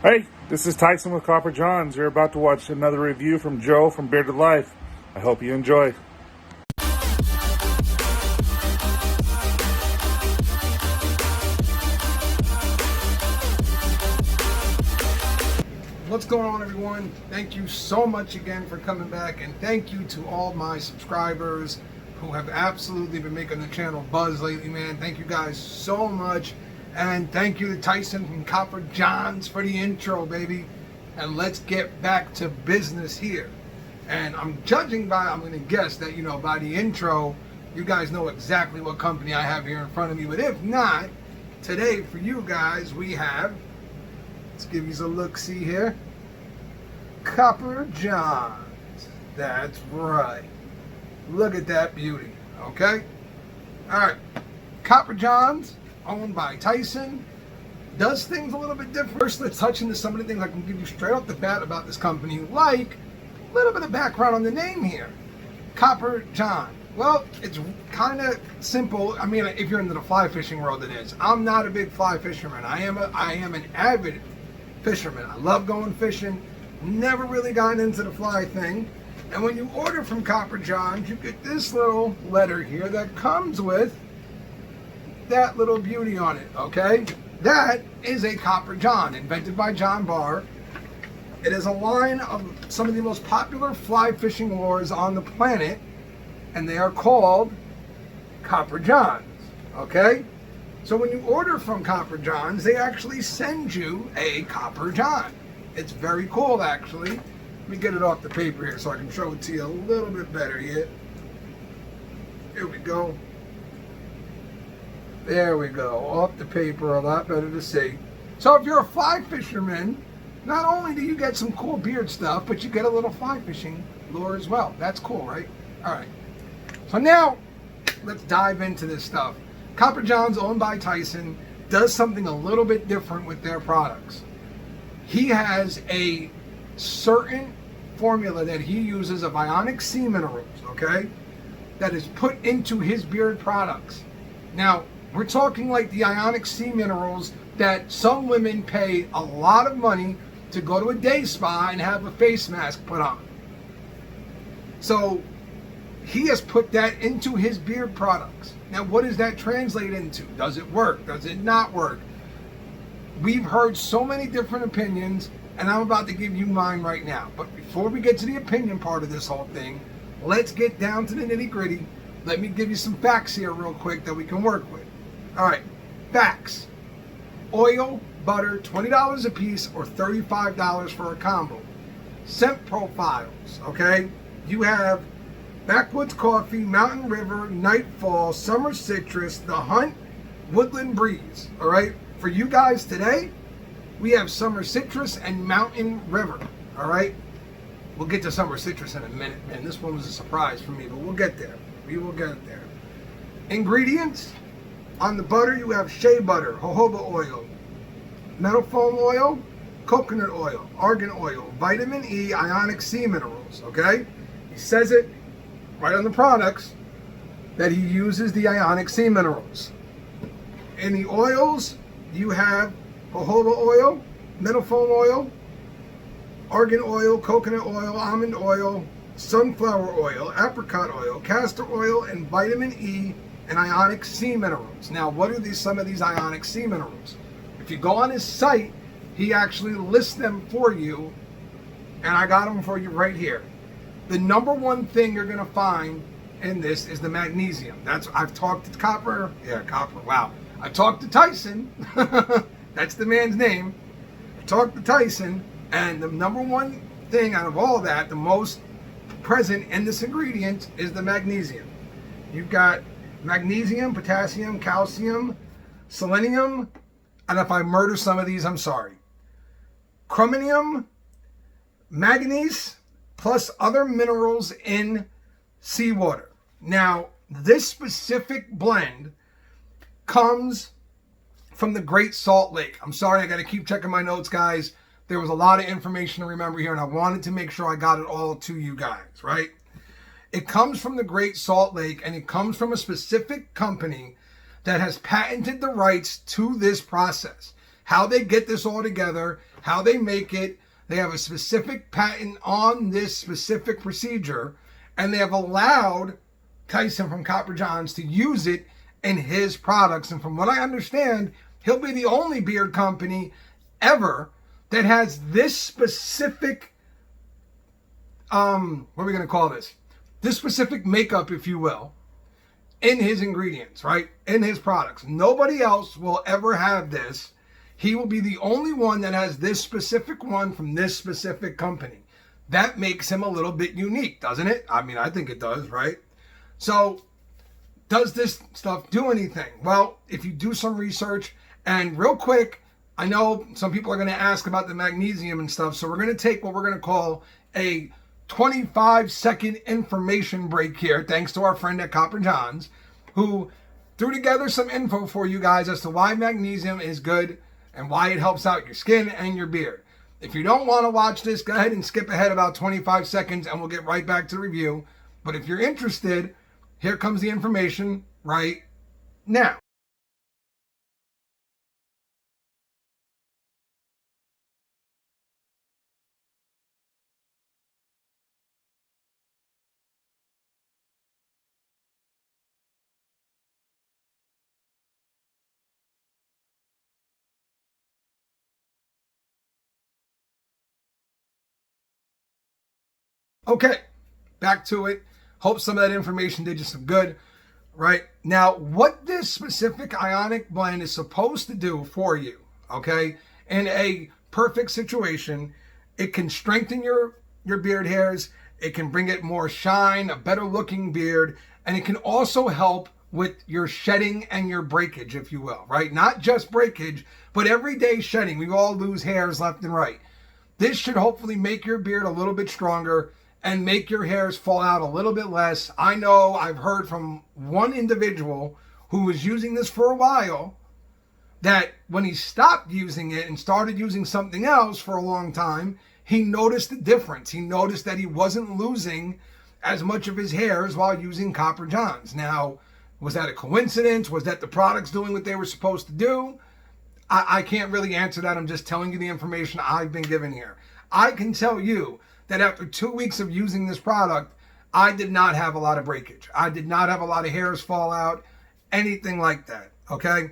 Hey, this is Tyson with Copper Johns. You're about to watch another review from Joe from Bearded Life. I hope you enjoy. What's going on, everyone? Thank you so much again for coming back, and thank you to all my subscribers who have absolutely been making the channel buzz lately, man. Thank you guys so much, and thank you to Tyson from Copper Johns for the intro, baby. And let's get back to business here. And I'm going to guess that, by the intro, you guys know exactly what company I have here in front of me. But if not, today for you guys, we have, let's give you a look-see here, Copper Johns. That's right. Look at that beauty, okay? All right, Copper Johns, owned by Tyson, does things a little bit different. First, let's touch into some of the things I can give you straight off the bat about this company, like a little bit of background on the name here. Copper John. Well, it's kind of simple. I mean, if you're into the fly fishing world, it is. I'm not a big fly fisherman. I am an avid fisherman. I love going fishing. Never really gotten into the fly thing. And when you order from Copper Johns, you get this little letter here that comes with that little beauty on it, okay? That is a Copper John, invented by John Barr. It is a line of some of the most popular fly fishing lures on the planet, and they are called Copper Johns, okay? So when you order from Copper Johns, they actually send you a Copper John. It's very cool, actually. Let me get it off the paper here so I can show it to you a little bit better here. Here we go. There we go, off the paper, a lot better to see. So if you're a fly fisherman, not only do you get some cool beard stuff, but you get a little fly fishing lure as well. That's cool, right? All right. So now, let's dive into this stuff. Copper Johns, owned by Tyson, does something a little bit different with their products. He has a certain formula that he uses of Ionic sea minerals, okay, that is put into his beard products. Now, we're talking like the Ionic sea minerals that some women pay a lot of money to go to a day spa and have a face mask put on. So he has put that into his beard products. Now, what does that translate into? Does it work? Does it not work? We've heard so many different opinions, and I'm about to give you mine right now. But before we get to the opinion part of this whole thing, let's get down to the nitty-gritty. Let me give you some facts here real quick that we can work with. All right, facts. Oil, butter, $20 a piece or $35 for a combo. Scent profiles, okay? You have Backwoods Coffee, Mountain River, Nightfall, Summer Citrus, The Hunt, Woodland Breeze, all right? For you guys today, we have Summer Citrus and Mountain River, all right? We'll get to Summer Citrus in a minute, man. This one was a surprise for me, but we'll get there. We will get there. Ingredients. On the butter, you have shea butter, jojoba oil, metal foam oil, coconut oil, argan oil, vitamin E, Ionic sea minerals, okay? He says it right on the products that he uses the Ionic sea minerals. In the oils, you have jojoba oil, metal foam oil, argan oil, coconut oil, almond oil, sunflower oil, apricot oil, castor oil, and vitamin E and Ionic sea minerals. Now, what are some of these Ionic sea minerals? If you go on his site, he actually lists them for you, and I got them for you right here. The number one thing you're going to find in this is the magnesium. I've talked to Copper. Wow. I talked to Tyson. That's the man's name. I talked to Tyson, and the number one thing out of all that, the most present in this ingredient, is the magnesium. You've got magnesium, potassium, calcium, selenium, and if I murder some of these, I'm sorry. Chromium, manganese, plus other minerals in seawater. Now, this specific blend comes from the Great Salt Lake. I'm sorry, I got to keep checking my notes, guys. There was a lot of information to remember here, and I wanted to make sure I got it all to you guys, right? It comes from the Great Salt Lake, and it comes from a specific company that has patented the rights to this process. how they get this all together, how they make it. They have a specific patent on this specific procedure, and they have allowed Tyson from Copper Johns to use it in his products. And from what I understand, he'll be the only beard company ever that has this specific, what are we going to call this? This specific makeup, if you will, in his ingredients, right? In his products. Nobody else will ever have this. He will be the only one that has this specific one from this specific company. That makes him a little bit unique, doesn't it? I mean, I think it does, right? So, does this stuff do anything? Well, if you do some research, and real quick, I know some people are going to ask about the magnesium and stuff, so we're going to take what we're going to call a 25-second information break here, thanks to our friend at Copper Johns, who threw together some info for you guys as to why magnesium is good and why it helps out your skin and your beard. If you don't want to watch this, go ahead and skip ahead about 25 seconds and we'll get right back to the review. But if you're interested, here comes the information right now. Okay, back to it. Hope some of that information did you some good. Right now, what this specific Ionic blend is supposed to do for you, okay, in a perfect situation, it can strengthen your beard hairs, it can bring it more shine, a better looking beard, and it can also help with your shedding and your breakage, if you will, right? Not just breakage, but everyday shedding. We all lose hairs left and right. This should hopefully make your beard a little bit stronger and make your hairs fall out a little bit less. I know I've heard from one individual who was using this for a while that when he stopped using it and started using something else for a long time, he noticed the difference. He noticed that he wasn't losing as much of his hairs while using Copper Johns. Now, was that a coincidence? Was that the products doing what they were supposed to do? I can't really answer that. I'm just telling you the information I've been given here. I can tell you that after 2 weeks of using this product, I did not have a lot of breakage. I did not have a lot of hairs fall out, anything like that, okay?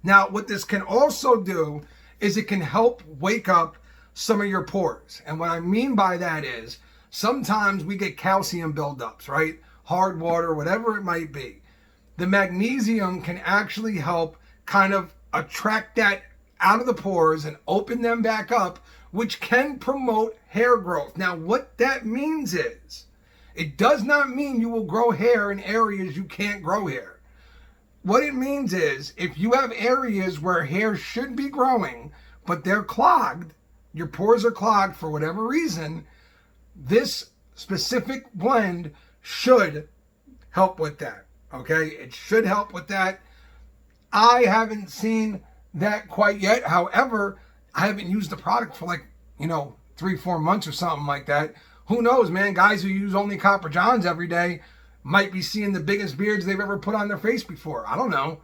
Now, what this can also do is it can help wake up some of your pores. And what I mean by that is sometimes we get calcium buildups, right? Hard water, whatever it might be. The magnesium can actually help kind of attract that out of the pores and open them back up, which can promote hair growth. Now, what that means is, it does not mean you will grow hair in areas you can't grow hair. What it means is, if you have areas where hair should be growing, but they're clogged, your pores are clogged for whatever reason, this specific blend should help with that, okay? It should help with that. I haven't seen that quite yet. However, I haven't used the product for 3-4 months or something like that. Who knows, man? Guys who use only Copper Johns every day might be seeing the biggest beards they've ever put on their face before. I don't know,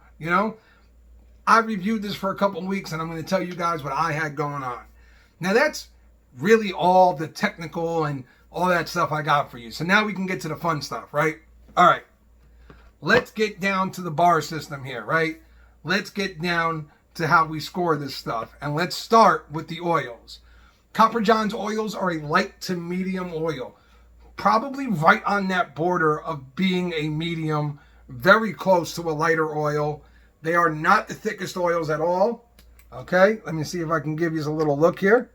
I reviewed this for a couple of weeks and I'm going to tell you guys what I had going on. Now that's really all the technical and all that stuff I got for you. So now we can get to the fun stuff, right? All right. Let's get down to the bar system here, right? Let's get down to how we score this stuff. And let's start with the oils. Copper Johns oils are a light to medium oil. Probably right on that border of being a medium, very close to a lighter oil. They are not the thickest oils at all. Okay, let me see if I can give you a little look here.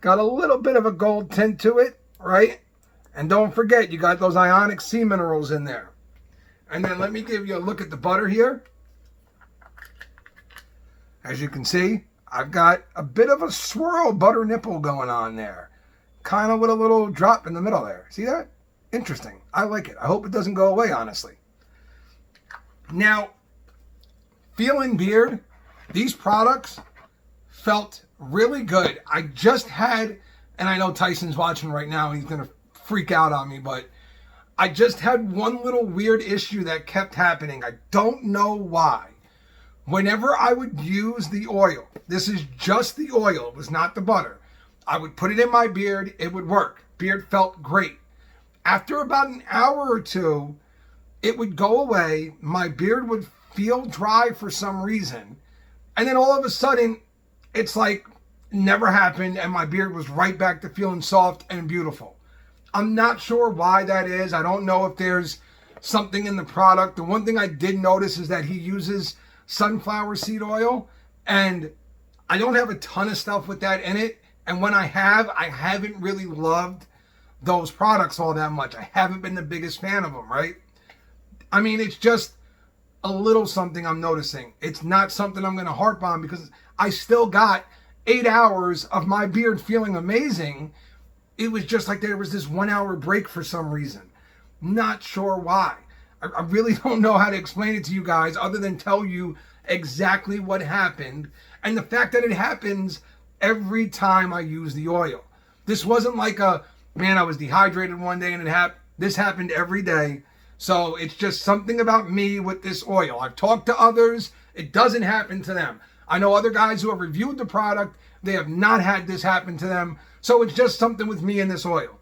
Got a little bit of a gold tint to it, right? And don't forget, you got those Ionic sea minerals in there. And then let me give you a look at the butter here. As you can see, I've got a bit of a swirl butter nipple going on there. Kind of with a little drop in the middle there. See that? Interesting. I like it. I hope it doesn't go away, honestly. Now, feeling beard, these products felt really good. I just had, and I know Tyson's watching right now, he's going to freak out on me, but I just had one little weird issue that kept happening. I don't know why. Whenever I would use the oil, this is just the oil, it was not the butter, I would put it in my beard, it would work. Beard felt great. After about an hour or two, it would go away, my beard would feel dry for some reason, and then all of a sudden, it's like never happened, and my beard was right back to feeling soft and beautiful. I'm not sure why that is. I don't know if there's something in the product. The one thing I did notice is that he uses sunflower seed oil, and I don't have a ton of stuff with that in it. And when I haven't really loved those products all that much. I haven't been the biggest fan of them, right? I mean, it's just a little something I'm noticing. It's not something I'm going to harp on because I still got 8 hours of my beard feeling amazing. It was just like there was this 1 hour break for some reason. Not sure why. I really don't know how to explain it to you guys other than tell you exactly what happened and the fact that it happens every time I use the oil. This wasn't like a, man, I was dehydrated one day and this happened every day. So it's just something about me with this oil. I've talked to others. It doesn't happen to them. I know other guys who have reviewed the product. They have not had this happen to them. So it's just something with me and this oil.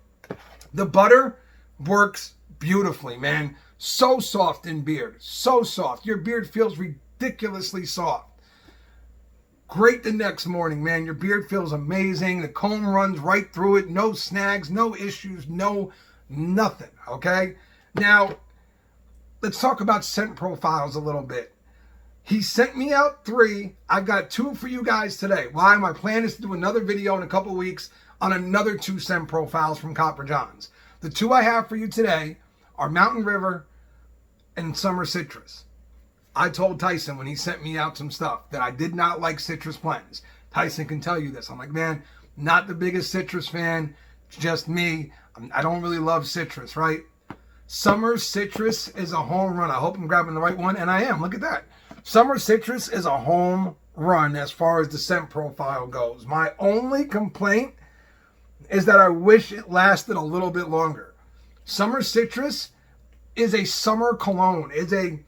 The butter works beautifully, man. So soft in beard. So soft. Your beard feels ridiculously soft. Great the next morning, man. Your beard feels amazing. The comb runs right through it. No snags, no issues, no nothing, okay? Now, let's talk about scent profiles a little bit. He sent me out 3. I've got 2 for you guys today. Why? My plan is to do another video in a couple weeks on another 2 scent profiles from Copper John's. The 2 I have for you today are Mountain River and Summer Citrus. I told Tyson when he sent me out some stuff that I did not like citrus blends. Tyson can tell you this. I'm like, man, not the biggest citrus fan, just me. I don't really love citrus, right? Summer Citrus is a home run. I hope I'm grabbing the right one, and I am. Look at that. Summer Citrus is a home run as far as the scent profile goes. My only complaint is that I wish it lasted a little bit longer. Summer Citrus is a summer cologne. It's a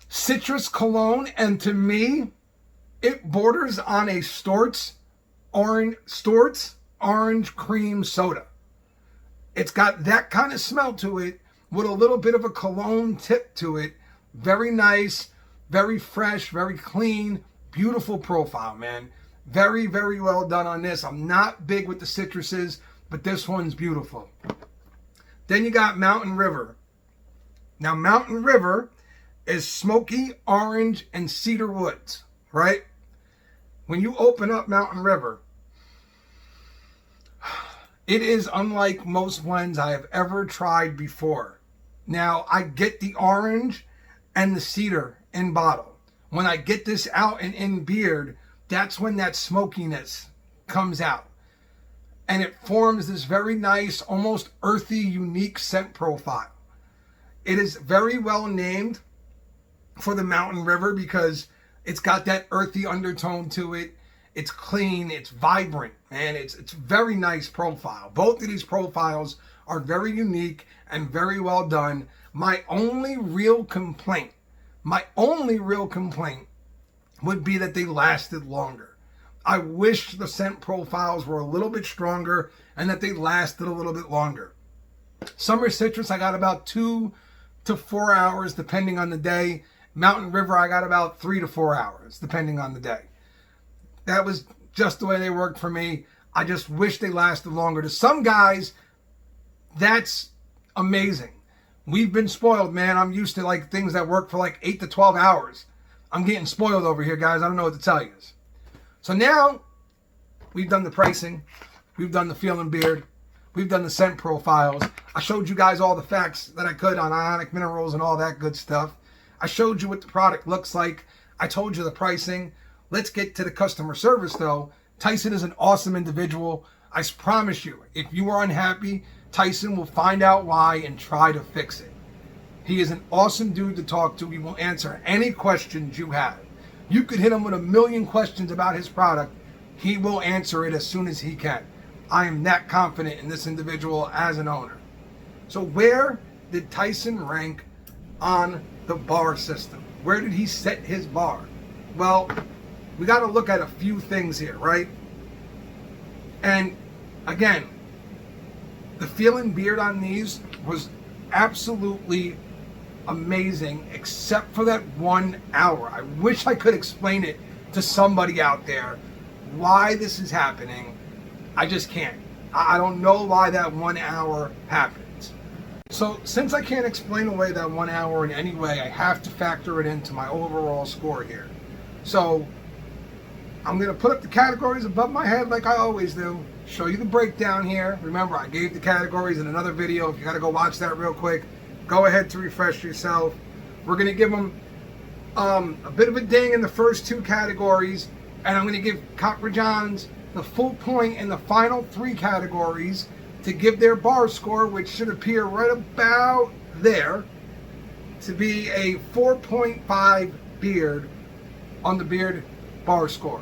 citrus cologne, and to me, it borders on a Stort's orange cream soda. It's got that kind of smell to it with a little bit of a cologne tip to it. Very nice, very fresh, very clean, beautiful profile, man. Very, very well done on this. I'm not big with the citruses, but this one's beautiful. Then you got Mountain River. Now, Mountain River is smoky, orange, and cedar woods, right? When you open up Mountain River, it is unlike most blends I have ever tried before. Now, I get the orange and the cedar in bottle. When I get this out and in beard, that's when that smokiness comes out. And it forms this very nice, almost earthy, unique scent profile. It is very well named for the Mountain River because it's got that earthy undertone to it. It's clean, it's vibrant, and it's very nice profile. Both of these profiles are very unique and very well done. My only real complaint would be that they lasted longer. I wish the scent profiles were a little bit stronger and that they lasted a little bit longer. Summer Citrus, I got about 2 to 4 hours depending on the day. Mountain River, I got about 3 to 4 hours depending on the day. That was just the way they worked for me. I just wish they lasted longer. To some guys, that's amazing. We've been spoiled, man. I'm used to like things that work for like 8 to 12 hours. I'm getting spoiled over here, guys. I don't know what to tell you. So now we've done the pricing. We've done the feel and beard. We've done the scent profiles. I showed you guys all the facts that I could on Ionic minerals and all that good stuff. I showed you what the product looks like. I told you the pricing. Let's get to the customer service, though. Tyson is an awesome individual. I promise you, if you are unhappy, Tyson will find out why and try to fix it. He is an awesome dude to talk to. He will answer any questions you have. You could hit him with a million questions about his product. He will answer it as soon as he can. I am that confident in this individual as an owner. So where did Tyson rank on the bar system? Where did he set his bar? Well, we got to look at a few things here, right? And again, the feeling beard on these was absolutely amazing, except for that 1 hour. I wish I could explain it to somebody out there why this is happening. I just can't. I don't know why that 1 hour happens. So since I can't explain away that 1 hour in any way, I have to factor it into my overall score here. So I'm going to put up the categories above my head like I always do. Show you the breakdown here. Remember, I gave the categories in another video. If you got to go watch that real quick, go ahead to refresh yourself. We're going to give them a bit of a ding in the first 2 categories, and I'm going to give Copper Johns the full point in the final 3 categories to give their bar score, which should appear right about there, to be a 4.5 beard on the beard bar score.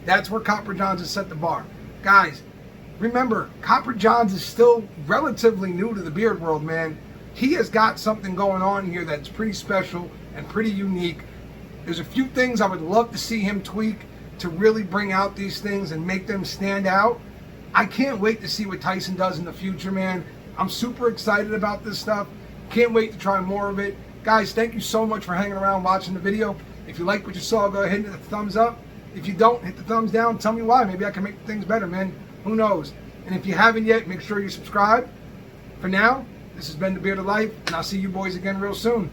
That's where Copper Johns has set the bar. Guys, remember, Copper Johns is still relatively new to the beard world, man. He has got something going on here that's pretty special and pretty unique. There's a few things I would love to see him tweak to really bring out these things and make them stand out. I can't wait to see what Tyson does in the future, man. I'm super excited about this stuff. Can't wait to try more of it. Guys, thank you so much for hanging around watching the video. If you like what you saw, go ahead and hit the thumbs up. If you don't, hit the thumbs down. Tell me why. Maybe I can make things better, man. Who knows? And if you haven't yet, make sure you subscribe. For now, this has been The Bearded Life, and I'll see you boys again real soon.